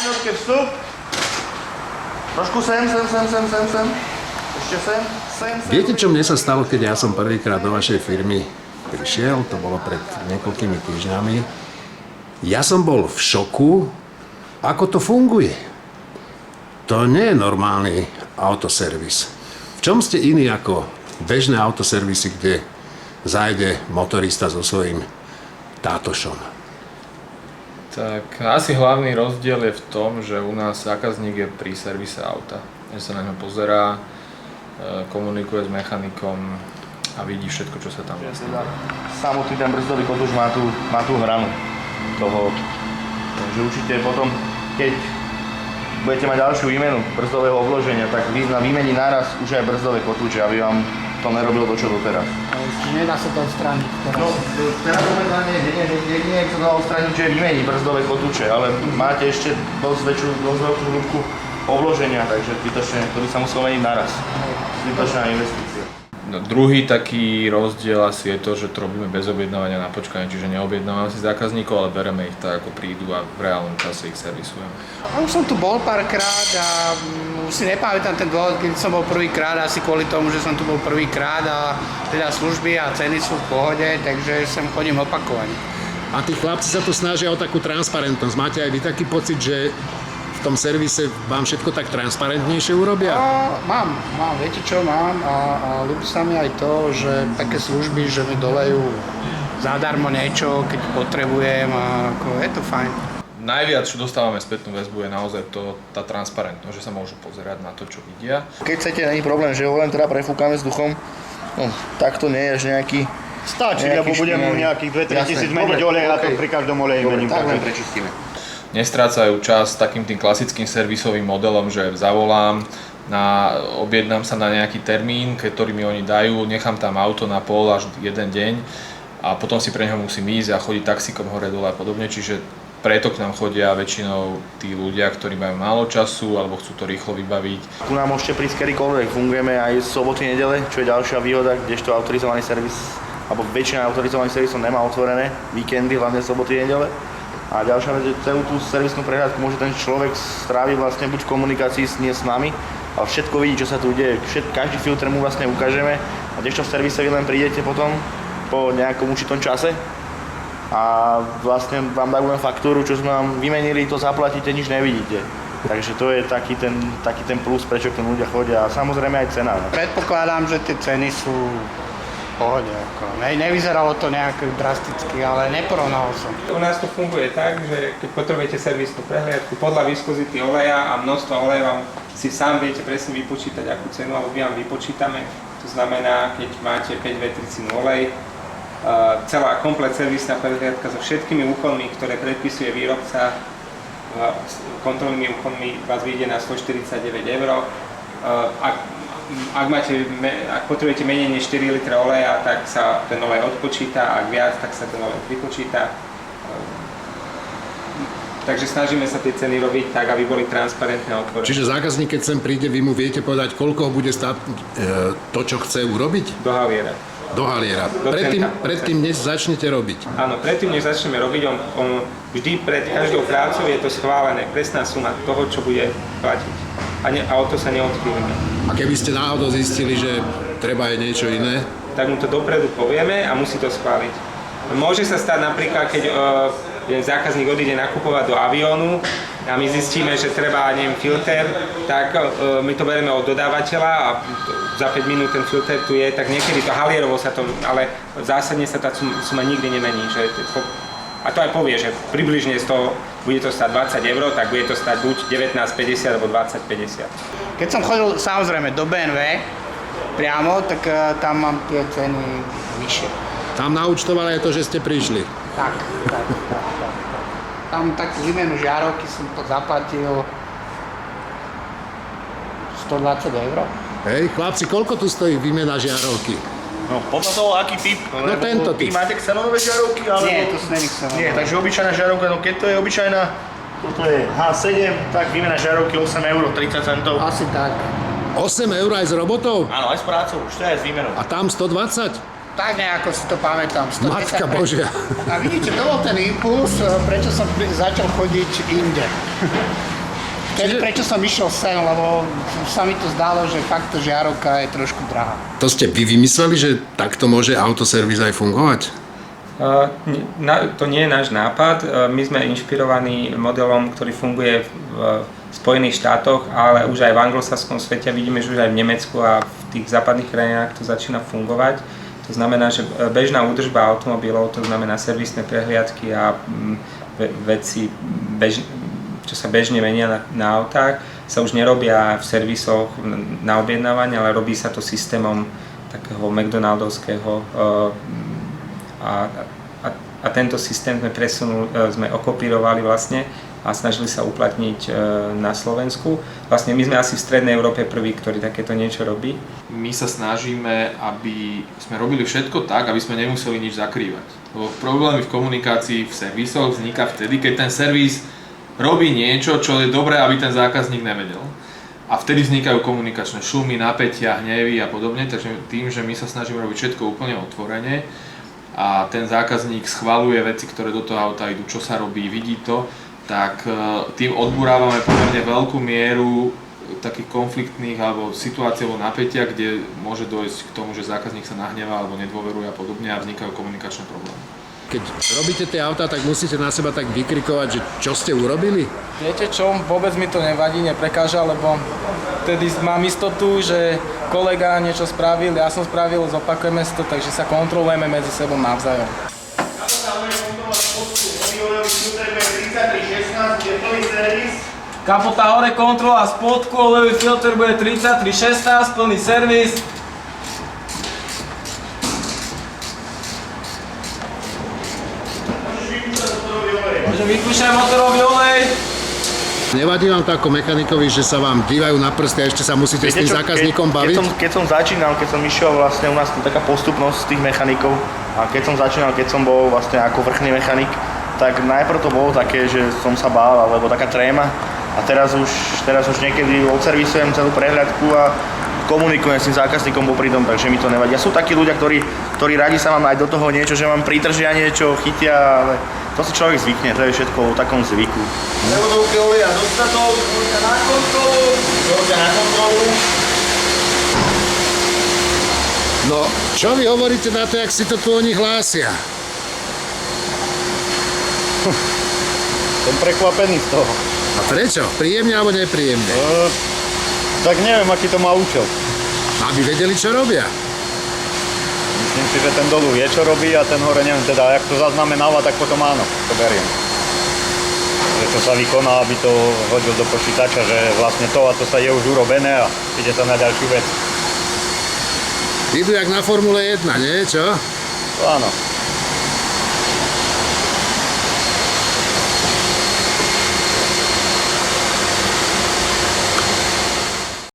minútke vstup. Trošku sem. Ešte sem. Viete, čo mne sa stalo, keď ja som prvýkrát do vašej firmy prišiel? To bolo pred niekoľkými týždňami. Ja som bol v šoku, ako to funguje. To nie je normálny autoservis. V čom ste iní ako bežné autoservisy, kde zájde motorista so svojím tátošom? Tak asi hlavný rozdiel je v tom, že u nás zákazník je pri servise auta. Že sa na ňo pozerá, komunikuje s mechanikom a vidí všetko, čo sa tam vlastne. Samotný ten brzdový kotúč má tú hranu toho. Takže určite potom, keď budete mať ďalšiu výmenu brzdového obloženia, tak na výmení naraz už aj brzdové kotúče, aby vám to nerobilo to, čo doteraz. Nedá sa to odstrániť teraz. No, teraz momentálne jedine sa dá odstrániť, že vymení brzdové kotúče, ale máte ešte dosť veľkú hĺbku obloženia, takže zbytočne, to by sa muselo meniť naraz. Zbytočná investícia. No, druhý taký rozdiel asi je to, že to robíme bez objednávania na počkanie, čiže neobjednávame si zákazníkov, ale bereme ich tak, ako prídu a v reálnom čase ich servisujeme. Už som tu bol párkrát a už si nepamätám ten dôvod, keď som bol prvýkrát, asi kvôli tomu, že som tu bol prvýkrát a teda služby a ceny sú v pohode, takže sem chodím opakovane. A tí chlapci sa tu snažia o takú transparentnosť. Máte aj vy taký pocit, že v tom servise vám všetko tak transparentnejšie urobia? Mám, viete čo mám a ľúbi sa mi aj to, že také služby, že mi dolejú zadarmo niečo, keď potrebujem a ako je to fajn. Najviac, čo dostávame spätnú väzbu, je naozaj tá transparentnosť, že sa môžu pozerať na to, čo vidia. Keď chcete, není problém, že ho len teda prefúkame vzduchom, no tak to nie je až nejaký... Stačí, lebo budeme mu nejakých 2-3 tisíc meniť olej a to pri každom oleji mením. Tak len prečistíme. Nestrácajú čas takým tým klasickým servisovým modelom, že zavolám, objednám sa na nejaký termín, ktorý mi oni dajú, nechám tam auto na pol až jeden deň a potom si pre neho musím ísť a chodiť taxíkom hore dole a podobne, čiže preto k nám chodia väčšinou tí ľudia, ktorí majú málo času alebo chcú to rýchlo vybaviť. Tu nám môžete prísť kedykoľvek, fungujeme aj soboty, nedele, čo je ďalšia výhoda, kdežto autorizovaný servis, alebo väčšina autorizovaných servisov nemá otvorené víkendy, hlavne soboty, nedele. A ďalšia vec, celú tú servisnú prehľadku môže ten človek stráviť vlastne buď v komunikácii s nami, ale všetko vidí, čo sa tu deje. Každý filter mu vlastne ukážeme a kdežto v servise vy len prídete potom po nejakom určitom čase a vlastne vám dajú len faktúru, čo sme vám vymenili, to zaplatíte, nič nevidíte. Takže to je taký ten plus, prečo k tomu ľudia chodia a samozrejme aj cena. Predpokladám, že tie ceny sú v pohode. Nevyzeralo to nejak drasticky, ale neporovnal som. U nás to funguje tak, že keď potrebujete servisnú prehliadku, podľa viskozity oleja a množstva oleja vám si sám viete presne vypočítať, akú cenu, alebo my vám vypočítame. To znamená, keď máte 5 vetricín olej, celá komplet servisná prehliadka so všetkými úkonmi, ktoré predpisuje výrobca, kontrolnými úkonmi vás vyjde na 149 €. Ak potrebujete menej než 4 litre oleja, tak sa ten olej odpočíta, ak viac, tak sa ten olej vypočíta. Takže snažíme sa tie ceny robiť tak, aby boli transparentné a otvorené. Čiže zákazník, keď sem príde, vy mu viete povedať, koľko bude stáť to, čo chce urobiť? Do haliera. Do haliera. Predtým, než začnete robiť. Áno, predtým, než začneme robiť, on vždy pred každou prácou je to schválené, presná suma toho, čo bude platiť. A o to sa neodchýlime. A keby ste náhodou zistili, že treba aj niečo iné? Tak mu to dopredu povieme a musí to schváliť. Môže sa stať napríklad, keď zákazník odíde nakupovať do aviónu a my zistíme, že treba, neviem, filter, tak my to bereme od dodávateľa a za 5 minút ten filter tu je, tak niekedy to halierovo sa to, ale zásadne sa tá suma nikdy nemení. A to aj povie, že približne z toho bude to stať 20 €, tak bude to stať buď 19,50 alebo 20,50. Keď som chodil samozrejme do BMW priamo, tak tam mám tie ceny vyššie. Tam naúčtovali aj to, že ste prišli. Tak. Tam takú výmenu žiarovky som to zaplatil 120 €. Hej, chlapci, koľko tu stojí výmena žiarovky? No, podľa toho, aký typ. No tento typ. Vy máte xenonové žiarovky, alebo... Nie, to sú není xenonové. Nie, takže obyčajná žiarovka, no keď to je obyčajná, toto je H7, tak výmena žiarovky 8 € 30 centov. Asi tak. 8 € aj s robotou? Áno, aj s prácou, už to je aj s výmenou. A tam 120? Tak nejako si to pamätám. 110. Matka Božia. A vidíte, to bol ten impuls, prečo som začal chodiť inde. Prečo som išiel sem, lebo sa mi to zdalo, že fakt to žiarovka je trošku drahá. To ste vy vymysleli, že takto môže autoservis aj fungovať? To nie je náš nápad. My sme inšpirovaní modelom, ktorý funguje v Spojených štátoch, ale už aj v anglosaskom svete. Vidíme, že už aj v Nemecku a v tých západných krajinách to začína fungovať. To znamená, že bežná údržba automobilov, to znamená servisné prehliadky a veci, čo sa bežne menia na autách, sa už nerobia v servisoch na objednávanie, ale robí sa to systémom takého McDonaldovského a tento systém sme okopírovali vlastne a snažili sa uplatniť na Slovensku. Vlastne my sme asi v Strednej Európe prví, ktorí takéto niečo robí. My sa snažíme, aby sme robili všetko tak, aby sme nemuseli nič zakrývať. Lebo problémy v komunikácii v servisoch vzniká vtedy, keď ten servis robí niečo, čo je dobré, aby ten zákazník nevedel. A vtedy vznikajú komunikačné šumy, napätia, hnevy a podobne, takže tým, že my sa snažíme robiť všetko úplne otvorene a ten zákazník schvaľuje veci, ktoré do toho auta idú, čo sa robí, vidí to, tak tým odburávame pomerne veľkú mieru takých konfliktných alebo situácií alebo napätia, kde môže dojsť k tomu, že zákazník sa nahnevá alebo nedôveruje a podobne a vznikajú komunikačné problémy. Keď robíte tie autá, tak musíte na seba tak vykrikovať, že čo ste urobili? Viete čo, vôbec mi to nevadí, neprekáža, lebo vtedy mám istotu, že kolega niečo spravil, ja som spravil, zopakujeme si to, takže sa kontrolujeme medzi sebou navzájom. Kapota hore, kontrola spodku, olejový filter bude 3316, plný servis. Môžem vypúšať motorový olej. Nevadí vám to ako mechanikovi, že sa vám dívajú na prsty a ešte sa musíte s tým zákazníkom baviť? Keď som začínal, keď som išiel vlastne u nás taká postupnosť tých mechanikov a keď som bol vlastne ako vrchný mechanik, tak najprv to bolo také, že som sa bál, alebo taká tréma a teraz už niekedy odservisujem celú prehľadku a komunikujem s tým zákazníkom popri tom, takže mi to nevadí. A sú takí ľudia, ktorí radi sa mám aj do toho niečo, že mám pritržia niečo, chytia, ale to si človek zvykne, to je všetko o takom zvyku. Prevodovky oleja dostatok, dvojka na kontrolu. No, čo vy hovoríte na to, jak si to tu oni hlásia? Som prekvapený z toho. A prečo? Príjemne alebo nepríjemne? Tak neviem, aký to má účel. Aby vedeli, čo robia. Myslím si, že ten dolu vie, čo robí a ten hore neviem, teda ak to zaznamenáva, tak potom áno, to beriem. Že to sa vykoná, aby to hodil do počítača, že vlastne to a to sa je už urobené a ide sa na ďalšiu vec. Idú jak na Formule 1, nie? Čo? To áno.